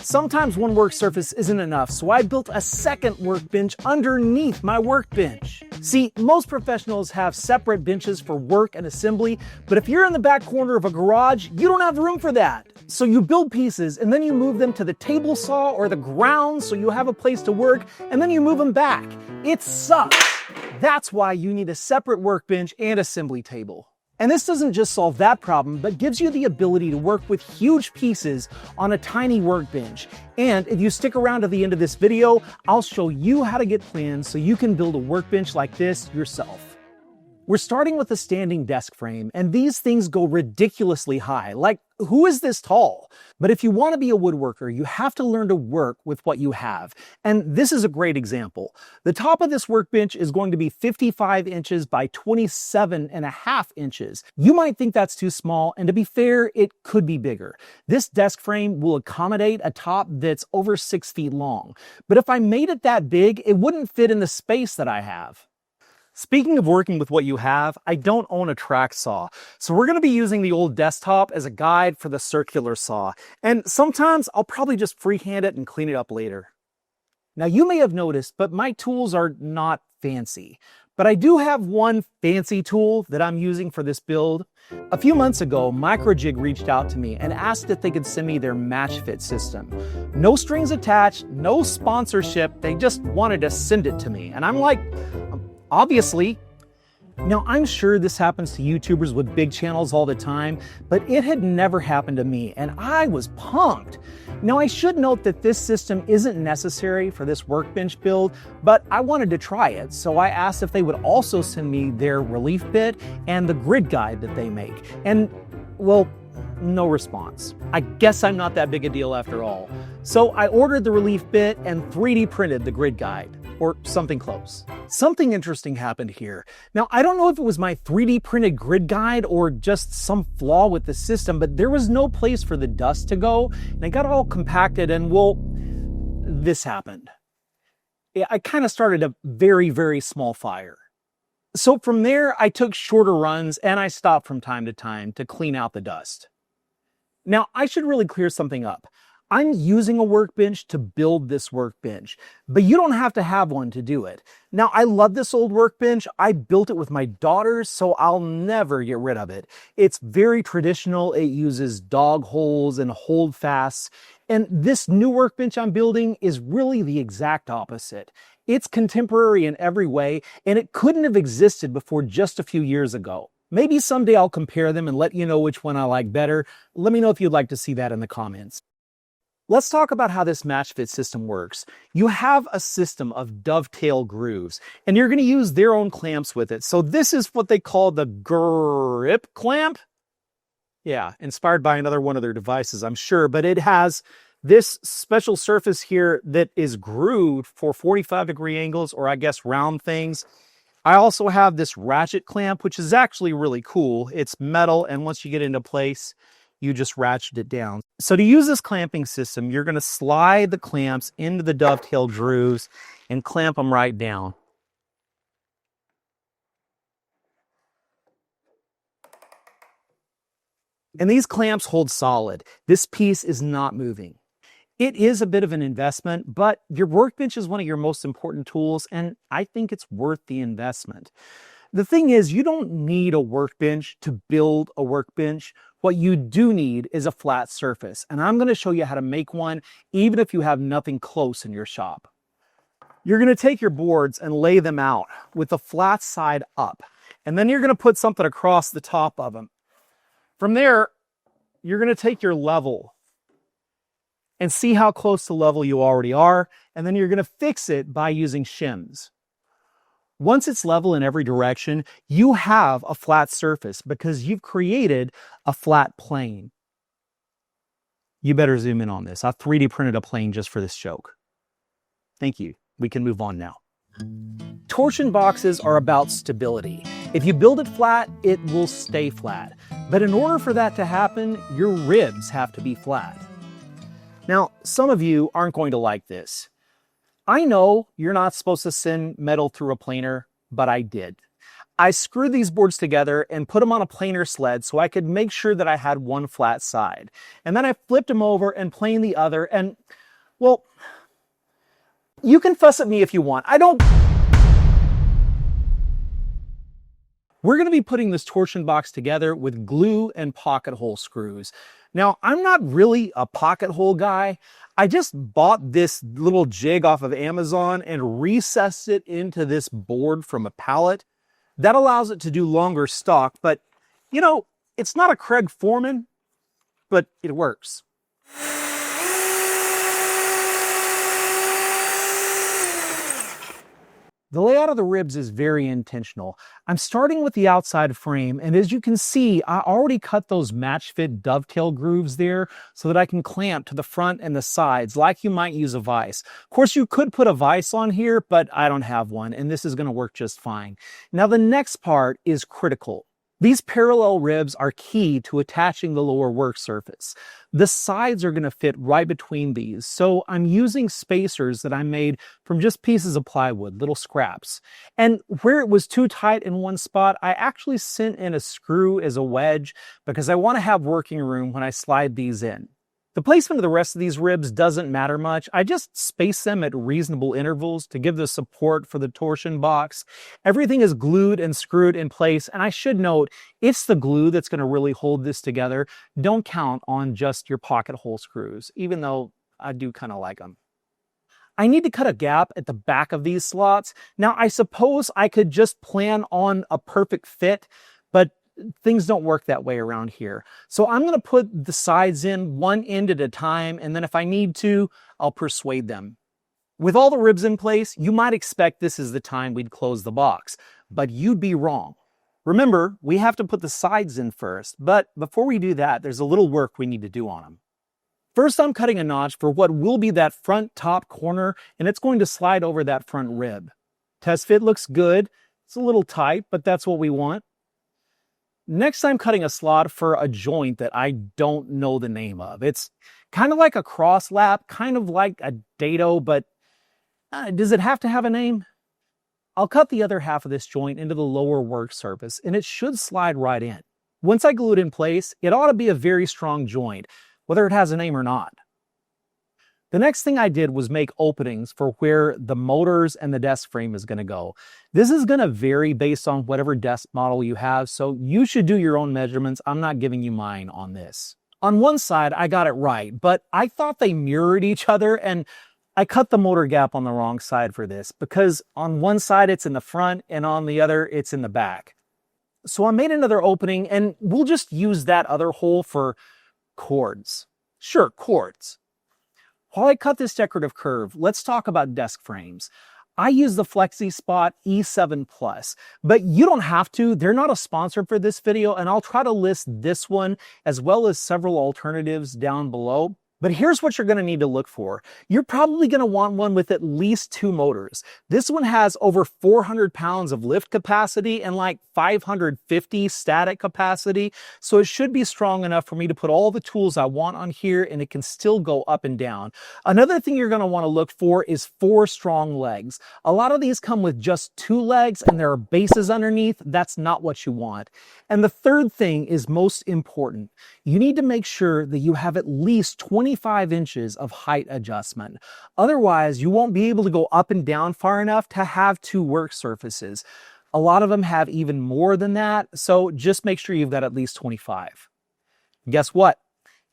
Sometimes one work surface isn't enough, so I built a second workbench underneath my workbench. See, most professionals have separate benches for work and assembly, but if you're in the back corner of a garage, you don't have room for that. So you build pieces and then you move them to the table saw or the ground so you have a place to work, and then you move them back. It sucks. That's why you need a separate workbench and assembly table. And this doesn't just solve that problem, but gives you the ability to work with huge pieces on a tiny workbench. And if you stick around to the end of this video, I'll show you how to get plans so you can build a workbench like this yourself. We're starting with a standing desk frame, and these things go ridiculously high. Like, who is this tall? But if you want to be a woodworker, you have to learn to work with what you have. And this is a great example. The top of this workbench is going to be 55 inches by 27.5 inches. You might think that's too small, and to be fair, it could be bigger. This desk frame will accommodate a top that's over 6 feet long. But if I made it that big, it wouldn't fit in the space that I have. Speaking of working with what you have, I don't own a track saw, so we're going to be using the old desktop as a guide for the circular saw, and sometimes I'll probably just freehand it and clean it up later. Now you may have noticed, but my tools are not fancy, but I do have one fancy tool that I'm using for this build. A few months ago, Microjig reached out to me and asked if they could send me their Matchfit system. No strings attached, no sponsorship, they just wanted to send it to me, and I'm like, obviously. Now, I'm sure this happens to YouTubers with big channels all the time, but it had never happened to me, and I was pumped. Now, I should note that this system isn't necessary for this workbench build, but I wanted to try it, so I asked if they would also send me their relief bit and the grid guide that they make. And, well, no response. I guess I'm not that big a deal after all. So I ordered the relief bit and 3D printed the grid guide, or something close. Something interesting happened here. Now, I don't know if it was my 3D printed grid guide or just some flaw with the system, but there was no place for the dust to go, and it got all compacted, and well, this happened. I kind of started a very, very small fire. So from there, I took shorter runs, and I stopped from time to clean out the dust. Now, I should really clear something up. I'm using a workbench to build this workbench, but you don't have to have one to do it. Now, I love this old workbench. I built it with my daughters, so I'll never get rid of it. It's very traditional. It uses dog holes and holdfasts. And this new workbench I'm building is really the exact opposite. It's contemporary in every way, and it couldn't have existed before just a few years ago. Maybe someday I'll compare them and let you know which one I like better. Let me know if you'd like to see that in the comments. Let's talk about how this Matchfit system works. You have a system of dovetail grooves, and you're going to use their own clamps with it. So this is what they call the grip clamp. Yeah, inspired by another one of their devices, I'm sure, but it has this special surface here that is grooved for 45-degree angles, or I guess round things. I also have this ratchet clamp, which is actually really cool. It's metal, and once you get into place, you just ratchet it down. So to use this clamping system, you're going to slide the clamps into the dovetail grooves and clamp them right down. And these clamps hold solid. This piece is not moving. It is a bit of an investment, but your workbench is one of your most important tools, and I think it's worth the investment. The thing is, you don't need a workbench to build a workbench. What you do need is a flat surface, and I'm going to show you how to make one even if you have nothing close in your shop. You're going to take your boards and lay them out with the flat side up, and then you're going to put something across the top of them. From there, you're going to take your level and see how close to level you already are, and then you're going to fix it by using shims. Once it's level in every direction, you have a flat surface because you've created a flat plane. You better zoom in on this. I 3D printed a plane just for this joke. Thank you. We can move on now. Torsion boxes are about stability. If you build it flat, it will stay flat. But in order for that to happen, your ribs have to be flat. Now, some of you aren't going to like this. I know you're not supposed to send metal through a planer, but I did. I screwed these boards together and put them on a planer sled so I could make sure that I had one flat side. And then I flipped them over and planed the other, and, well, you can fuss at me if you want. We're going to be putting this torsion box together with glue and pocket hole screws. Now, I'm not really a pocket hole guy. I just bought this little jig off of Amazon and recessed it into this board from a pallet. That allows it to do longer stock, but, you know, it's not a Craig Foreman, but it works. The layout of the ribs is very intentional. I'm starting with the outside frame, and as you can see, I already cut those Matchfit dovetail grooves there so that I can clamp to the front and the sides like you might use a vise. Of course, you could put a vise on here, but I don't have one, and this is going to work just fine. Now, the next part is critical. These parallel ribs are key to attaching the lower work surface. The sides are going to fit right between these, so I'm using spacers that I made from just pieces of plywood, little scraps. And where it was too tight in one spot, I actually sent in a screw as a wedge because I want to have working room when I slide these in. The placement of the rest of these ribs doesn't matter much. I just space them at reasonable intervals to give the support for the torsion box. Everything is glued and screwed in place, and I should note, it's the glue that's going to really hold this together. Don't count on just your pocket hole screws, even though I do kind of like them. I need to cut a gap at the back of these slots. Now, I suppose I could just plan on a perfect fit, but things don't work that way around here. So I'm going to put the sides in one end at a time, and then if I need to, I'll persuade them. With all the ribs in place, you might expect this is the time we'd close the box, but you'd be wrong. Remember, we have to put the sides in first, but before we do that, there's a little work we need to do on them. First, I'm cutting a notch for what will be that front top corner, and it's going to slide over that front rib. Test fit looks good. It's a little tight, but that's what we want. Next, I'm cutting a slot for a joint that I don't know the name of. It's kind of like a cross lap, kind of like a dado, but does it have to have a name? I'll cut the other half of this joint into the lower work surface, and it should slide right in. Once I glue it in place, it ought to be a very strong joint, whether it has a name or not. The next thing I did was make openings for where the motors and the desk frame is going to go. This is going to vary based on whatever desk model you have, so you should do your own measurements. I'm not giving you mine on this. On one side, I got it right, but I thought they mirrored each other, and I cut the motor gap on the wrong side for this because on one side it's in the front and on the other it's in the back. So I made another opening, and we'll just use that other hole for cords. Sure, cords. While I cut this decorative curve, let's talk about desk frames. I use the Flexispot E7 Plus, but you don't have to. They're not a sponsor for this video, and I'll try to list this one as well as several alternatives down below. But here's what you're going to need to look for. You're probably going to want one with at least 2 motors. This one has over 400 pounds of lift capacity and like 550 static capacity. So it should be strong enough for me to put all the tools I want on here, and it can still go up and down. Another thing you're going to want to look for is 4 strong legs. A lot of these come with just 2 legs and there are bases underneath. That's not what you want. And the third thing is most important. You need to make sure that you have at least 25 inches of height adjustment. Otherwise, you won't be able to go up and down far enough to have 2 work surfaces. A lot of them have even more than that, so just make sure you've got at least 25. Guess what?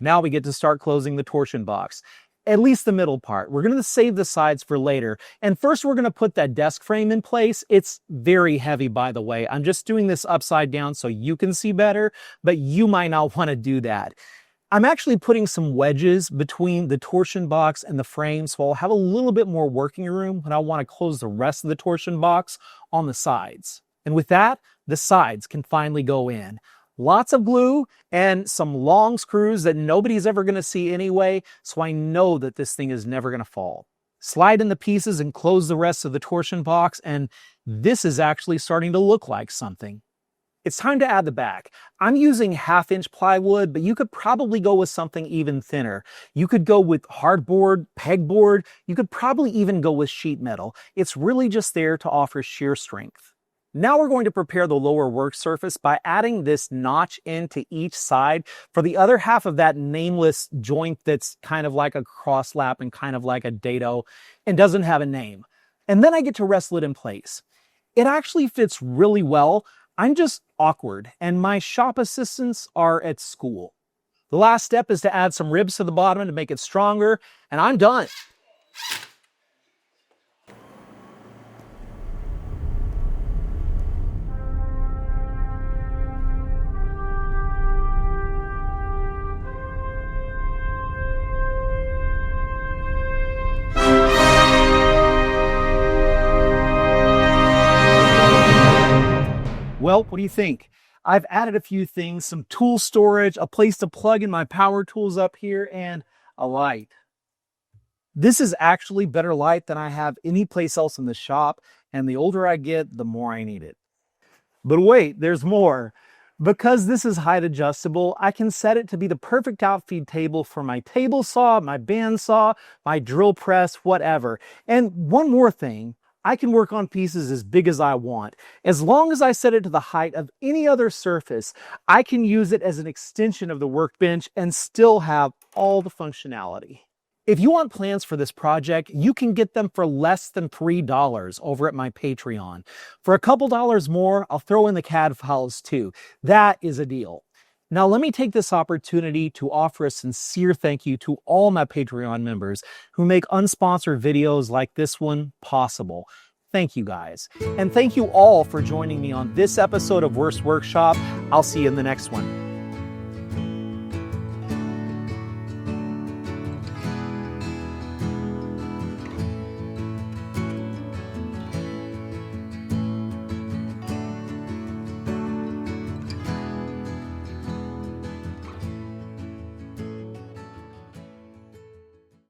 Now we get to start closing the torsion box. At least the middle part. We're going to save the sides for later. And first we're going to put that desk frame in place. It's very heavy, by the way. I'm just doing this upside down so you can see better, but you might not want to do that. I'm actually putting some wedges between the torsion box and the frame, so I'll have a little bit more working room when I want to close the rest of the torsion box on the sides. And with that, the sides can finally go in. Lots of glue and some long screws that nobody's ever going to see anyway, so I know that this thing is never going to fall. Slide in the pieces and close the rest of the torsion box, and this is actually starting to look like something. It's time to add the back. I'm using 1/2-inch plywood, but you could probably go with something even thinner. You could go with hardboard, pegboard. You could probably even go with sheet metal. It's really just there to offer sheer strength. Now we're going to prepare the lower work surface by adding this notch into each side for the other half of that nameless joint that's kind of like a cross lap and kind of like a dado and doesn't have a name. And then I get to wrestle it in place. It actually fits really well. I'm just awkward, and my shop assistants are at school. The last step is to add some ribs to the bottom to make it stronger, and I'm done. Well, what do you think? I've added a few things, some tool storage, a place to plug in my power tools up here, and a light. This is actually better light than I have any place else in the shop, and the older I get, the more I need it. But wait, there's more. Because this is height adjustable, I can set it to be the perfect outfeed table for my table saw, my bandsaw, my drill press, whatever. And one more thing, I can work on pieces as big as I want. As long as I set it to the height of any other surface, I can use it as an extension of the workbench and still have all the functionality. If you want plans for this project, you can get them for less than $3 over at my Patreon. For a couple dollars more, I'll throw in the CAD files too. That is a deal. Now let me take this opportunity to offer a sincere thank you to all my Patreon members who make unsponsored videos like this one possible. Thank you guys. And thank you all for joining me on this episode of Worst Workshop. I'll see you in the next one.